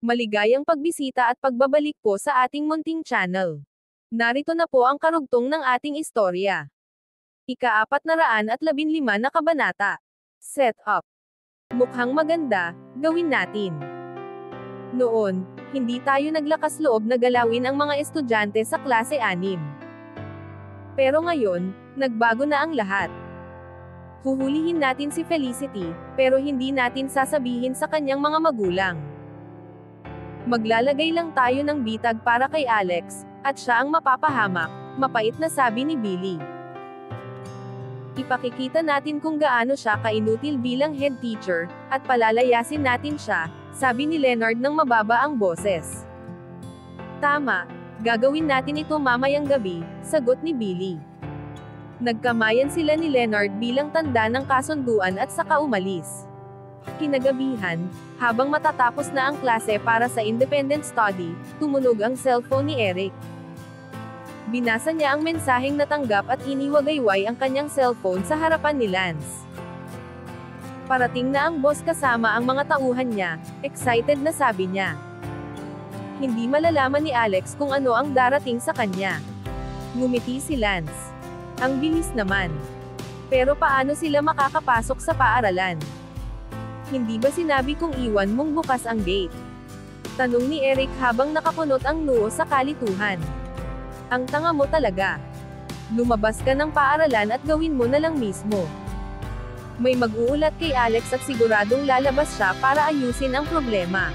Maligayang pagbisita at pagbabalik po sa ating munting channel. Narito na po ang karugtong ng ating istorya. Ika-415 na kabanata. Set up. Mukhang maganda, gawin natin. Noon, hindi tayo naglakas loob na galawin ang mga estudyante sa klase 6. Pero ngayon, nagbago na ang lahat. Huhulihin natin si Felicity, pero hindi natin sasabihin sa kanyang mga magulang. Maglalagay lang tayo ng bitag para kay Alex, at siya ang mapapahamak, mapait na sabi ni Billy. Ipakikita natin kung gaano siya kainutil bilang head teacher, at palalayasin natin siya, sabi ni Leonard ng mababa ang boses. Tama, gagawin natin ito mamayang gabi, sagot ni Billy. Nagkamayan sila ni Leonard bilang tanda ng kasunduan at saka umalis. Kinagabihan, habang matatapos na ang klase para sa independent study, tumunog ang cellphone ni Eric. Binasa niya ang mensaheng natanggap at iniwagayway ang kanyang cellphone sa harapan ni Lance. Parating na ang boss kasama ang mga tauhan niya, excited na sabi niya. Hindi malalaman ni Alex kung ano ang darating sa kanya. Ngumiti si Lance. Ang bilis naman. Pero paano sila makakapasok sa paaralan? Hindi ba sinabi kong iwan mong bukas ang gate? Tanong ni Eric habang nakapunot ang noo sa kalituhan. Ang tanga mo talaga. Lumabas ka ng paaralan at gawin mo na lang mismo. May mag-uulat kay Alex at siguradong lalabas siya para ayusin ang problema.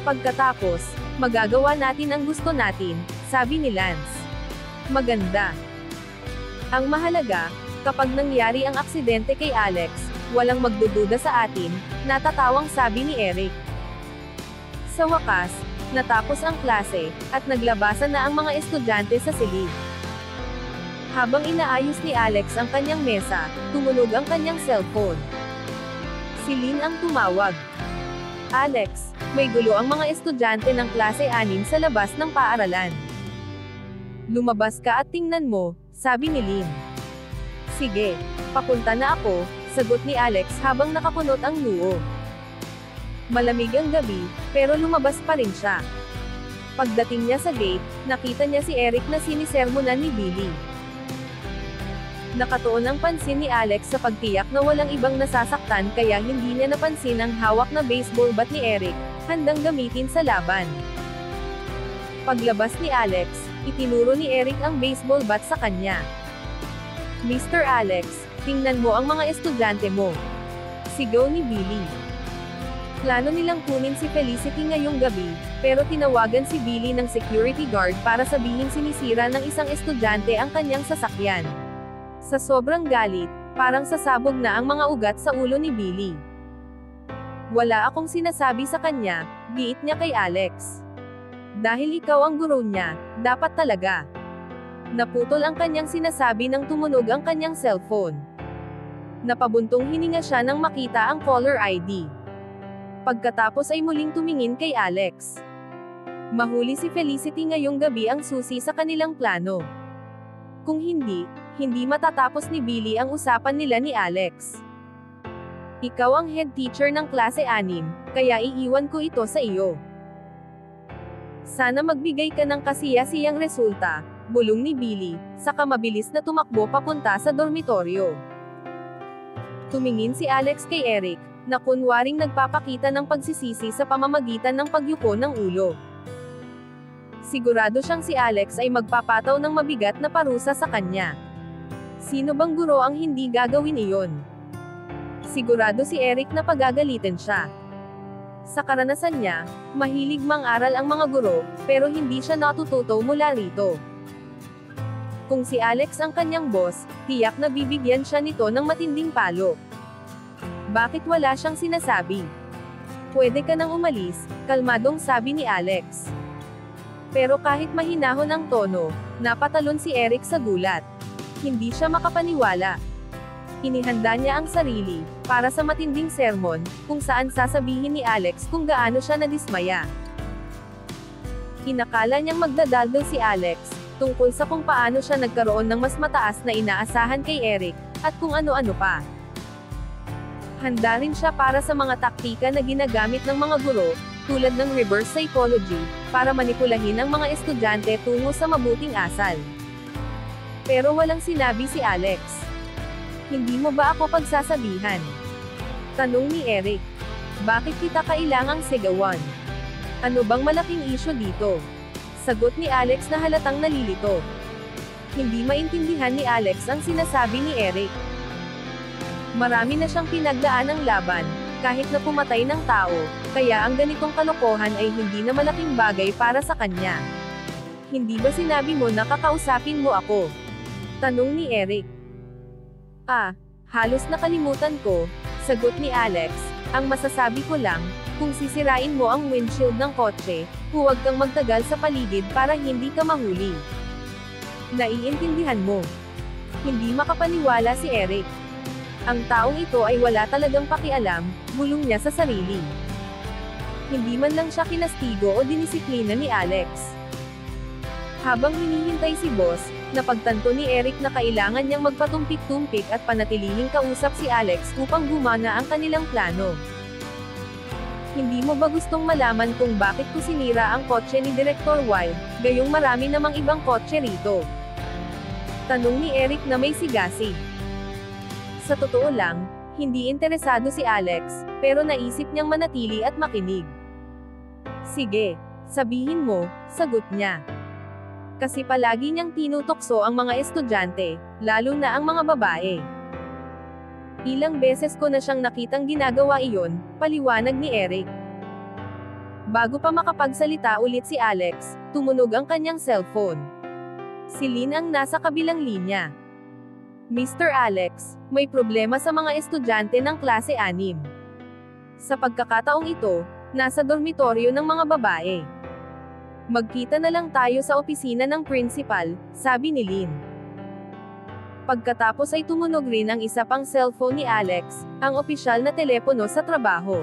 Pagkatapos, magagawa natin ang gusto natin, sabi ni Lance. Maganda. Ang mahalaga, kapag nangyari ang aksidente kay Alex, walang magdududa sa atin, natatawang sabi ni Eric. Sa wakas, natapos ang klase, at naglabasan na ang mga estudyante sa silid. Habang inaayos ni Alex ang kanyang mesa, tumunog ang kanyang cellphone. Si Lynn ang tumawag. Alex, may gulo ang mga estudyante ng klase 6 sa labas ng paaralan. Lumabas ka at tingnan mo, sabi ni Lynn. Sige, papunta na ako, sagot ni Alex habang nakapunot ang noo. Malamig ang gabi, pero lumabas pa rin siya. Pagdating niya sa gate, nakita niya si Eric na sinisermonan ni Billy. Nakatuon ang pansin ni Alex sa pagtiyak na walang ibang nasasaktan kaya hindi niya napansin ang hawak na baseball bat ni Eric, handang gamitin sa laban. Paglabas ni Alex, itinuro ni Eric ang baseball bat sa kanya. Mr. Alex, tingnan mo ang mga estudyante mo. Sigaw ni Billy. Plano nilang kunin si Felicity ngayong gabi, pero tinawagan si Billy ng security guard para sabihin sinisira ng isang estudyante ang kanyang sasakyan. Sa sobrang galit, parang sasabog na ang mga ugat sa ulo ni Billy. Wala akong sinasabi sa kanya, giit niya kay Alex. Dahil ikaw ang guro niya, dapat talaga. Naputol ang kanyang sinasabi nang tumunog ang kanyang cellphone. Napabuntong hininga siya nang makita ang caller ID. Pagkatapos ay muling tumingin kay Alex. Mahuli si Felicity ngayong gabi ang susi sa kanilang plano. Kung hindi matatapos ni Billy ang usapan nila ni Alex. Ikaw ang head teacher ng klase 6, kaya iiwan ko ito sa iyo. Sana magbigay ka ng kasiya-siyang resulta, bulong ni Billy, saka mabilis na tumakbo papunta sa dormitoryo. Tumingin si Alex kay Eric, na kunwaring nagpapakita ng pagsisisi sa pamamagitan ng pagyuko ng ulo. Sigurado siyang si Alex ay magpapataw ng mabigat na parusa sa kanya. Sino bang guro ang hindi gagawin iyon? Sigurado si Eric na pagagalitan siya. Sa karanasan niya, mahilig mang-aral ang mga guro, pero hindi siya natututo mula rito. Kung si Alex ang kanyang boss, tiyak na bibigyan siya nito ng matinding palo. Bakit wala siyang sinasabi? Pwede ka nang umalis, kalmadong sabi ni Alex. Pero kahit mahinahon ang tono, napatalon si Eric sa gulat. Hindi siya makapaniwala. Inihanda niya ang sarili, para sa matinding sermon, kung saan sasabihin ni Alex kung gaano siya nadismaya. Inakala niyang magdadaldal si Alex, tungkol sa kung paano siya nagkaroon ng mas mataas na inaasahan kay Eric, at kung ano-ano pa. Handa rin siya para sa mga taktika na ginagamit ng mga guro, tulad ng reverse psychology, para manipulahin ang mga estudyante tungo sa mabuting asal. Pero walang sinabi si Alex. Hindi mo ba ako pagsasabihan? Tanong ni Eric. Bakit kita kailangang sigawan? Ano bang malaking isyu dito? Sagot ni Alex na halatang nalilito. Hindi maintindihan ni Alex ang sinasabi ni Eric. Marami na siyang pinagdaan ng laban, kahit na pumatay ng tao, kaya ang ganitong kalokohan ay hindi na malaking bagay para sa kanya. Hindi ba sinabi mo na kakausapin mo ako? Tanong ni Eric. Halos nakalimutan ko, sagot ni Alex. Ang masasabi ko lang, kung sisirain mo ang windshield ng kotse, huwag kang magtagal sa paligid para hindi ka mahuli. Naiintindihan mo. Hindi makapaniwala si Eric. Ang taong ito ay wala talagang pakialam, bulong niya sa sarili. Hindi man lang siya kinastigo o dinisiplina ni Alex. Habang hinihintay si boss, napagtanto ni Eric na kailangan niyang magpatumpik-tumpik at panatilihing kausap si Alex upang gumana ang kanilang plano. Hindi mo ba gustong malaman kung bakit ko sinira ang kotse ni Director Wild, gayong marami namang ibang kotse rito? Tanong ni Eric na may sigasig. Sa totoo lang, hindi interesado si Alex, pero naisip niyang manatili at makinig. Sige, sabihin mo, sagot niya. Kasi palagi niyang tinutokso ang mga estudyante, lalo na ang mga babae. Ilang beses ko na siyang nakitang ginagawa iyon, paliwanag ni Eric. Bago pa makapagsalita ulit si Alex, tumunog ang kanyang cellphone. Si Lynn ang nasa kabilang linya. Mr. Alex, may problema sa mga estudyante ng klase 6. Sa pagkakataong ito, nasa dormitoryo ng mga babae. Magkita na lang tayo sa opisina ng principal, sabi ni Lynn. Pagkatapos ay tumunog rin ang isa pang cellphone ni Alex, ang opisyal na telepono sa trabaho.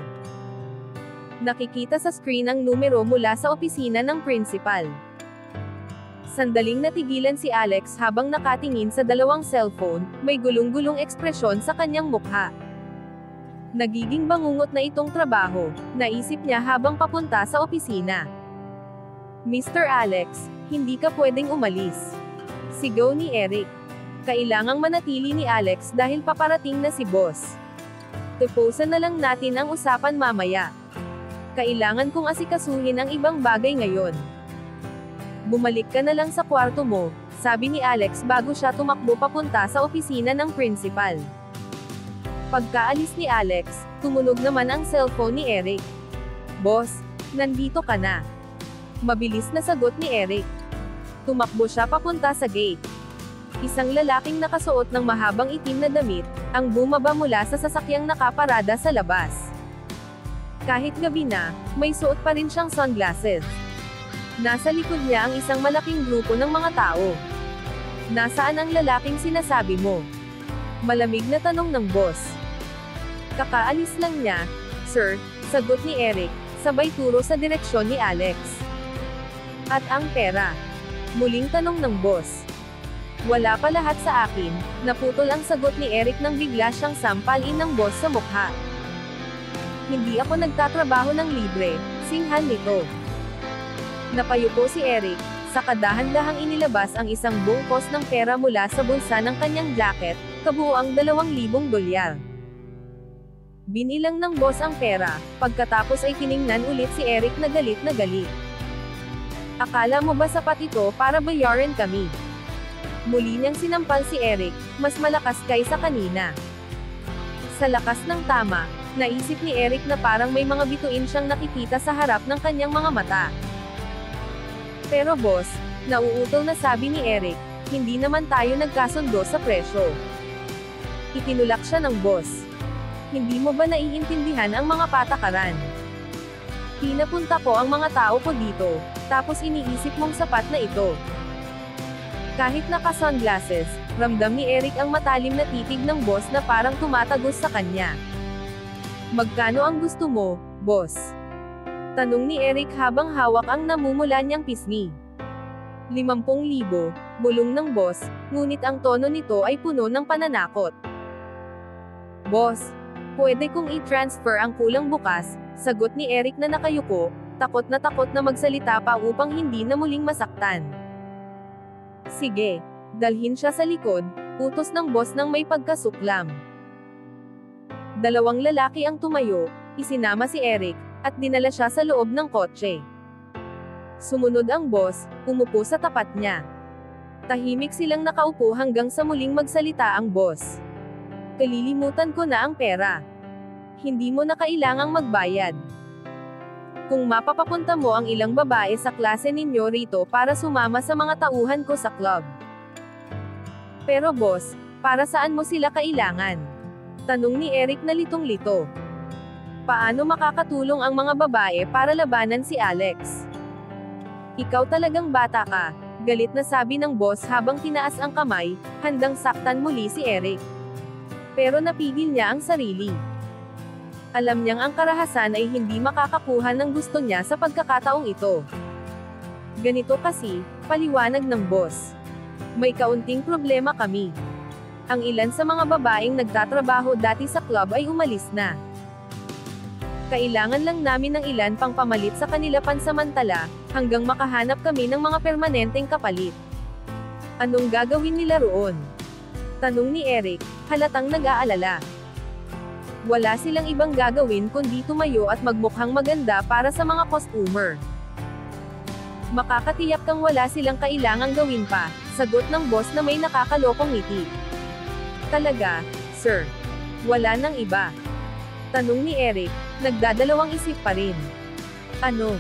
Nakikita sa screen ang numero mula sa opisina ng principal. Sandaling natigilan si Alex habang nakatingin sa dalawang cellphone, may gulong-gulong ekspresyon sa kanyang mukha. Nagiging bangungot na itong trabaho, naisip niya habang papunta sa opisina. Mr. Alex, hindi ka pwedeng umalis. Sigaw ni Eric. Kailangang manatili ni Alex dahil paparating na si boss. Tapusin na lang natin ang usapan mamaya. Kailangan kong asikasuhin ang ibang bagay ngayon. Bumalik ka na lang sa kwarto mo, sabi ni Alex bago siya tumakbo papunta sa opisina ng principal. Pagkaalis ni Alex, tumunog naman ang cellphone ni Eric. Boss, nandito ka na. Mabilis na sagot ni Eric. Tumakbo siya papunta sa gate. Isang lalaking nakasuot ng mahabang itim na damit, ang bumaba mula sa sasakyang nakaparada sa labas. Kahit gabi na, may suot pa rin siyang sunglasses. Nasa likod niya ang isang malaking grupo ng mga tao. Nasaan ang lalaking sinasabi mo? Malamig na tanong ng boss. Kakaalis lang niya, sir, sagot ni Eric, sabay turo sa direksyon ni Alex. At ang pera? Muling tanong ng boss. Wala pa lahat sa akin, naputol ang sagot ni Eric nang bigla siyang sampalin ng boss sa mukha. Hindi ako nagtatrabaho ng libre, singhan nito. Napayuko si Eric, sa kadahan-dahang inilabas ang isang bungkos ng pera mula sa bulsa ng kanyang jacket, kabuuang $2,000. Binilang ng boss ang pera, pagkatapos ay tiningnan ulit si Eric na galit na galit. Akala mo ba sapat ito para bayaran kami? Muli niyang sinampal si Eric, mas malakas kaysa kanina. Sa lakas ng tama, naisip ni Eric na parang may mga bituin siyang nakikita sa harap ng kanyang mga mata. Pero boss, nauutol na sabi ni Eric, hindi naman tayo nagkasundo sa presyo. Itinulak siya ng boss. Hindi mo ba naiintindihan ang mga patakaran? Pinapunta ko ang mga tao ko dito, tapos iniisip mong sapat na ito. Kahit naka-sunglasses, ramdam ni Eric ang matalim na titig ng boss na parang tumatagos sa kanya. Magkano ang gusto mo, boss? Tanong ni Eric habang hawak ang namumula niyang pisngi. 50,000, bulong ng boss, ngunit ang tono nito ay puno ng pananakot. Boss, Pwede kong i-transfer ang kulang bukas, sagot ni Eric na nakayuko, takot na magsalita pa upang hindi na muling masaktan. Sige, dalhin siya sa likod, utos ng boss ng may pagkasuklam. Dalawang lalaki ang tumayo, isinama si Eric, at dinala siya sa loob ng kotse. Sumunod ang boss, umupo sa tapat niya. Tahimik silang nakaupo hanggang sa muling magsalita ang boss. Kalilimutan ko na ang pera. Hindi mo na kailangang magbayad. Kung mapapapunta mo ang ilang babae sa klase ninyo rito para sumama sa mga tauhan ko sa club. Pero boss, para saan mo sila kailangan? Tanong ni Eric na litong-lito. Paano makakatulong ang mga babae para labanan si Alex? Ikaw talagang bata ka, galit na sabi ng boss habang tinaas ang kamay, handang saktan muli si Eric. Pero napigil niya ang sarili. Alam niyang ang karahasan ay hindi makakakuha ng gusto niya sa pagkakataong ito. Ganito kasi, paliwanag ng boss. May kaunting problema kami. Ang ilan sa mga babaeng nagtatrabaho dati sa club ay umalis na. Kailangan lang namin ng ilan pang pamalit sa kanila pansamantala, hanggang makahanap kami ng mga permanenteng kapalit. Anong gagawin nila roon? Tanong ni Eric, halatang nag-aalala. Wala silang ibang gagawin kundi tumayo at magmukhang maganda para sa mga customer. Makakatiyak kang wala silang kailangang gawin pa, sagot ng boss na may nakakalokong ngiti. Talaga, sir. Wala nang iba. Tanong ni Eric, nagdadalawang isip pa rin. Ano?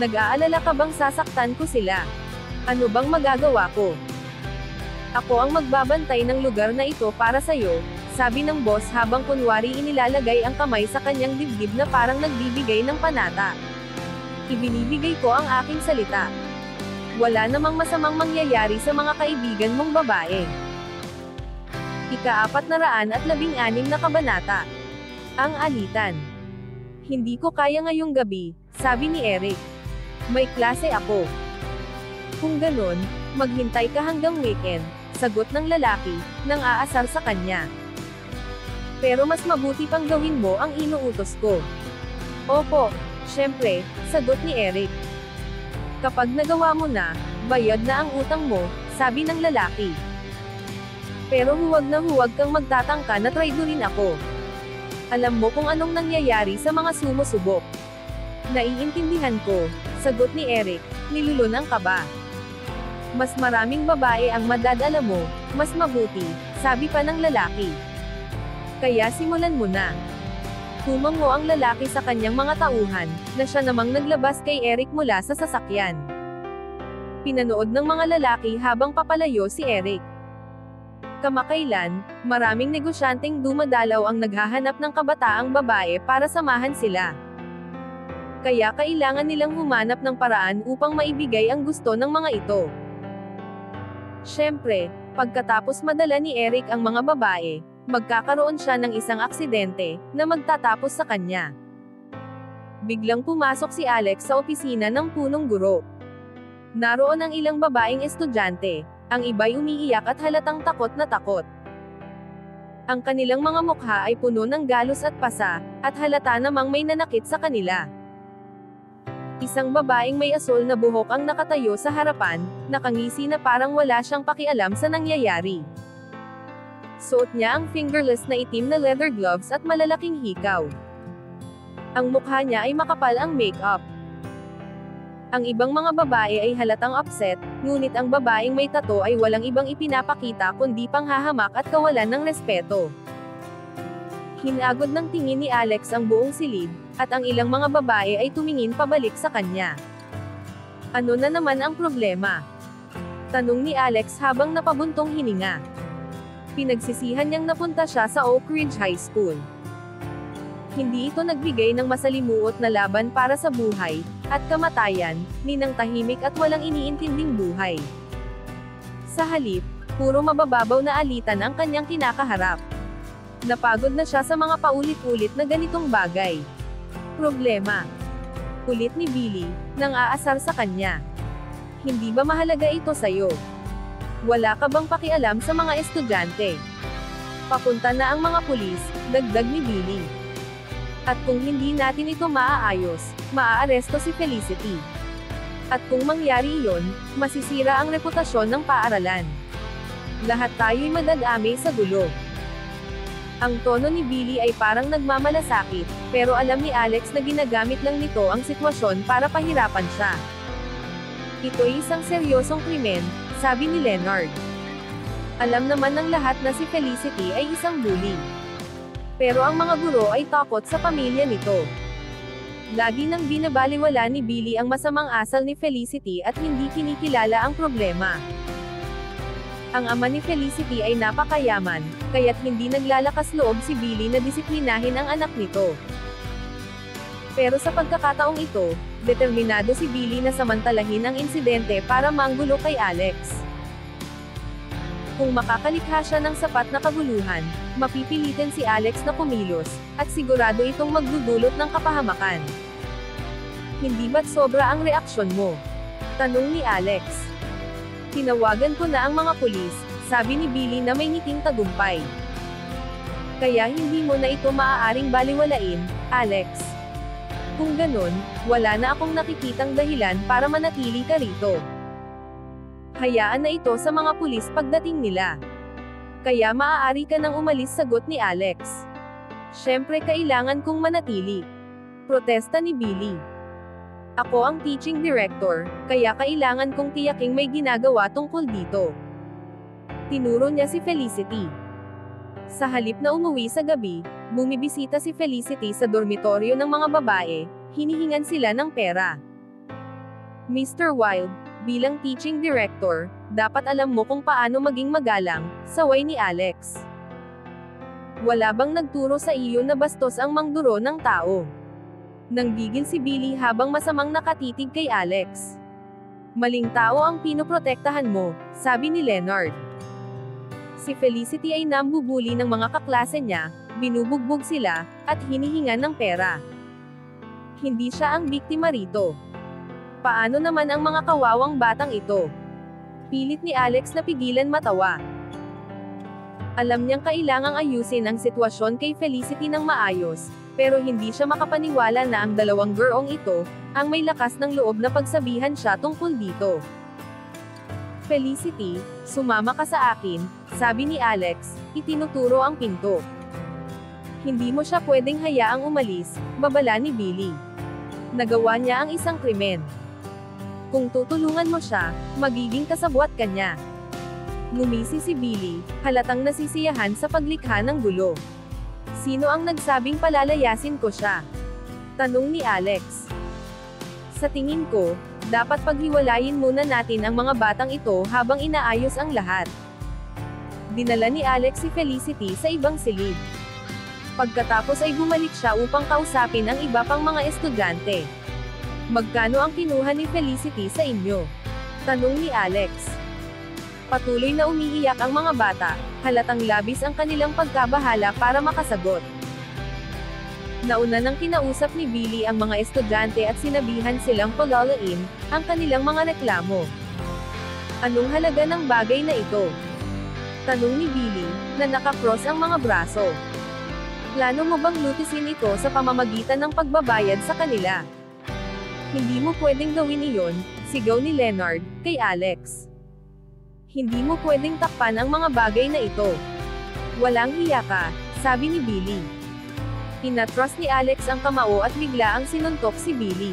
Nag-aalala ka bang sasaktan ko sila? Ano bang magagawa ko? Ako ang magbabantay ng lugar na ito para sa'yo, sabi ng boss habang kunwari inilalagay ang kamay sa kanyang dibdib na parang nagbibigay ng panata. Ibinibigay ko ang aking salita. Wala namang masamang mangyayari sa mga kaibigan mong babae. Ika-416 na kabanata. Ang alitan. Hindi ko kaya ngayong gabi, sabi ni Eric. May klase ako. Kung ganon, maghintay ka hanggang weekend, sagot ng lalaki, nang aasar sa kanya. Pero mas mabuti pang gawin mo ang inuutos ko. Opo, syempre, sagot ni Eric. Kapag nagawa mo na, bayad na ang utang mo, sabi ng lalaki. Pero huwag kang magtatangka na traidorin ako. Alam mo kung anong nangyayari sa mga sumusubok. Naiintindihan ko, sagot ni Eric, nilulun ang kaba. Mas maraming babae ang madadala mo, mas mabuti, sabi pa ng lalaki. Kaya simulan mo na. Tumango ang lalaki sa kanyang mga tauhan, na siya namang naglabas kay Eric mula sa sasakyan. Pinanood ng mga lalaki habang papalayo si Eric. Kamakailan, maraming negosyanteng dumadalaw ang naghahanap ng kabataang babae para samahan sila. Kaya kailangan nilang humanap ng paraan upang maibigay ang gusto ng mga ito. Siyempre, pagkatapos madala ni Eric ang mga babae, magkakaroon siya ng isang aksidente, na magtatapos sa kanya. Biglang pumasok si Alex sa opisina ng punong guro. Naroon ang ilang babaeng estudyante, ang iba'y umiiyak at halatang takot na takot. Ang kanilang mga mukha ay puno ng galos at pasa, at halata namang may nanakit sa kanila. Isang babaeng may asol na buhok ang nakatayo sa harapan, nakangisi na parang wala siyang pakialam sa nangyayari. Suot niya ang fingerless na itim na leather gloves at malalaking hikaw. Ang mukha niya ay makapal ang makeup. Ang ibang mga babae ay halatang upset, ngunit ang babaeng may tato ay walang ibang ipinapakita kundi panghahamak at kawalan ng respeto. Hinagod ng tingin ni Alex ang buong silid, at ang ilang mga babae ay tumingin pabalik sa kanya. Ano na naman ang problema? Tanong ni Alex habang napabuntong hininga. Pinagsisihan niyang napunta siya sa Oak Ridge High School. Hindi ito nagbigay ng masalimuot na laban para sa buhay, at kamatayan, ni ng tahimik at walang iniintinding buhay. Sa halip, puro mabababaw na alitan ang kanyang kinakaharap. Napagod na siya sa mga paulit-ulit na ganitong bagay. Problema. Ulit ni Billy, nang aasar sa kanya. Hindi ba mahalaga ito sa'yo? Wala ka bang pakialam sa mga estudyante? Papunta na ang mga pulis, dagdag ni Billy. At kung hindi natin ito maaayos, maaaresto si Felicity. At kung mangyari iyon, masisira ang reputasyon ng paaralan. Lahat tayo'y madadami sa gulo. Ang tono ni Billy ay parang nagmamalasakit, pero alam ni Alex na ginagamit lang nito ang sitwasyon para pahirapan siya. Ito'y isang seryosong krimen, sabi ni Leonard. Alam naman ng lahat na si Felicity ay isang bully. Pero ang mga guro ay takot sa pamilya nito. Lagi nang binabaliwala ni Billy ang masamang asal ni Felicity at hindi kinikilala ang problema. Ang ama ni Felicity ay napakayaman, kaya't hindi naglalakas loob si Billy na disiplinahin ang anak nito. Pero sa pagkakataong ito, determinado si Billy na samantalahin ang insidente para manggulo kay Alex. Kung makakalikha siya ng sapat na kaguluhan, mapipilitin si Alex na kumilos, at sigurado itong magdudulot ng kapahamakan. Hindi ba't sobra ang reaksyon mo? Tanong ni Alex. Tinawagan ko na ang mga pulis, sabi ni Billy na may ngiting tagumpay. Kaya hindi mo na ito maaaring baliwalain, Alex. Kung ganun, wala na akong nakikitang dahilan para manatili ka rito. Hayaan na ito sa mga pulis pagdating nila. Kaya maaari ka nang umalis, sagot ni Alex. Siyempre kailangan kong manatili. Protesta ni Billy. Ako ang teaching director, kaya kailangan kong tiyaking may ginagawa tungkol dito. Tinuro niya si Felicity. Sa halip na umuwi sa gabi, bumibisita si Felicity sa dormitoryo ng mga babae, hinihingan sila ng pera. Mr. Wilde, bilang teaching director, dapat alam mo kung paano maging magalang, saway ni Alex. Wala bang nagturo sa iyo na bastos ang mangduro ng tao? Nanggigil si Billy habang masamang nakatitig kay Alex. Maling tao ang pinoprotektahan mo, sabi ni Leonard. Si Felicity ay nambubuli ng mga kaklase niya, binubugbog sila, at hinihingan ng pera. Hindi siya ang biktima rito. Paano naman ang mga kawawang batang ito? Pilit ni Alex na pigilan matawa. Alam niyang kailangang ayusin ang sitwasyon kay Felicity ng maayos, pero hindi siya makapaniwala na ang dalawang gurong ito, ang may lakas ng loob na pagsabihan siya tungkol dito. Felicity, sumama ka sa akin, sabi ni Alex, itinuturo ang pinto. Hindi mo siya pwedeng hayaang umalis, babala ni Billy. Nagawa niya ang isang krimen. Kung tutulungan mo siya, magiging kasabwat ka niya. Ngumisi si Billy, halatang nasisiyahan sa paglikha ng gulo. Sino ang nagsabing palalayasin ko siya? Tanong ni Alex. Sa tingin ko, dapat paghiwalayin muna natin ang mga batang ito habang inaayos ang lahat. Dinala ni Alex si Felicity sa ibang silid. Pagkatapos ay bumalik siya upang kausapin ang iba pang mga estudyante. Magkano ang kinuha ni Felicity sa inyo? Tanong ni Alex. Patuloy na umiiyak ang mga bata, halatang labis ang kanilang pagkabahala para makasagot. Nauna nang kinausap ni Billy ang mga estudyante at sinabihan silang palalain ang kanilang mga reklamo. Anong halaga ng bagay na ito? Tanong ni Billy, na nakakross ang mga braso. Plano mo bang lutisin ito sa pamamagitan ng pagbabayad sa kanila? Hindi mo pwedeng gawin iyon, sigaw ni Leonard, kay Alex. Hindi mo pwedeng takpan ang mga bagay na ito. Walang hiya ka, sabi ni Billy. Inatras ni Alex ang kamao at bigla ang sinuntok si Billy.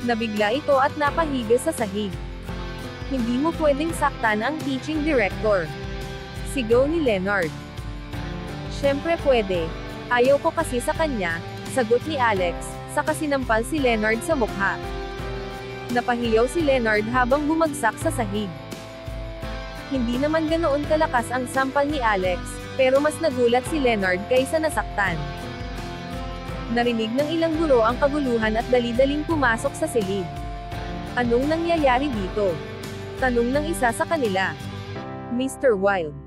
Nabigla ito at napahiga sa sahig. Hindi mo pwedeng saktan ang teaching director. Sigaw ni Leonard. Siyempre pwede. Ayaw ko kasi sa kanya, sagot ni Alex, saka sinampal si Leonard sa mukha. Napahiyaw si Leonard habang bumagsak sa sahig. Hindi naman ganoon kalakas ang sampal ni Alex, pero mas nagulat si Leonard kaysa nasaktan. Narinig ng ilang guro ang kaguluhan at dali-daling pumasok sa silid. Anong nangyayari dito? Tanong ng isa sa kanila. Mr. Wilde.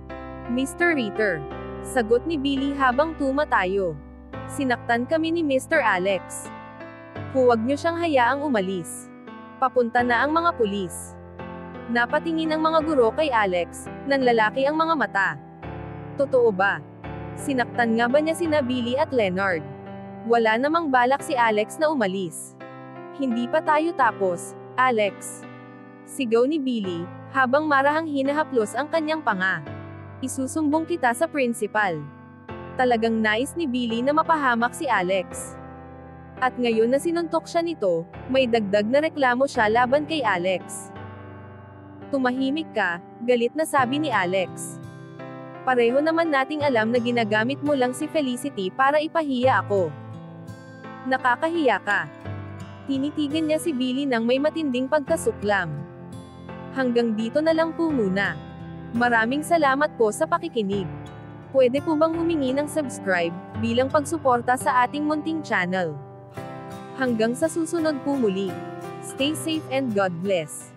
Mr. Ritter. Sagot ni Billy habang tumatayo. Sinaktan kami ni Mr. Alex. Huwag niyo siyang hayaang umalis. Papunta na ang mga pulis. Napatingin ang mga guro kay Alex, nanlalaki ang mga mata. Totoo ba? Sinaktan nga ba niya sina Billy at Leonard? Wala namang balak si Alex na umalis. Hindi pa tayo tapos, Alex. Sigaw ni Billy, habang marahang hinahaplos ang kanyang panga. Isusumbong kita sa principal. Talagang nais ni Billy na mapahamak si Alex. At ngayon na sinuntok siya nito, may dagdag na reklamo siya laban kay Alex. Tumahimik ka, galit na sabi ni Alex. Pareho naman nating alam na ginagamit mo lang si Felicity para ipahiya ako. Nakakahiya ka. Tinitigan niya si Billy nang may matinding pagkasuklam. Hanggang dito na lang po muna. Maraming salamat po sa pakikinig. Pwede po bang humingi ng subscribe, bilang pagsuporta sa ating munting channel? Hanggang sa susunod po muli. Stay safe and God bless.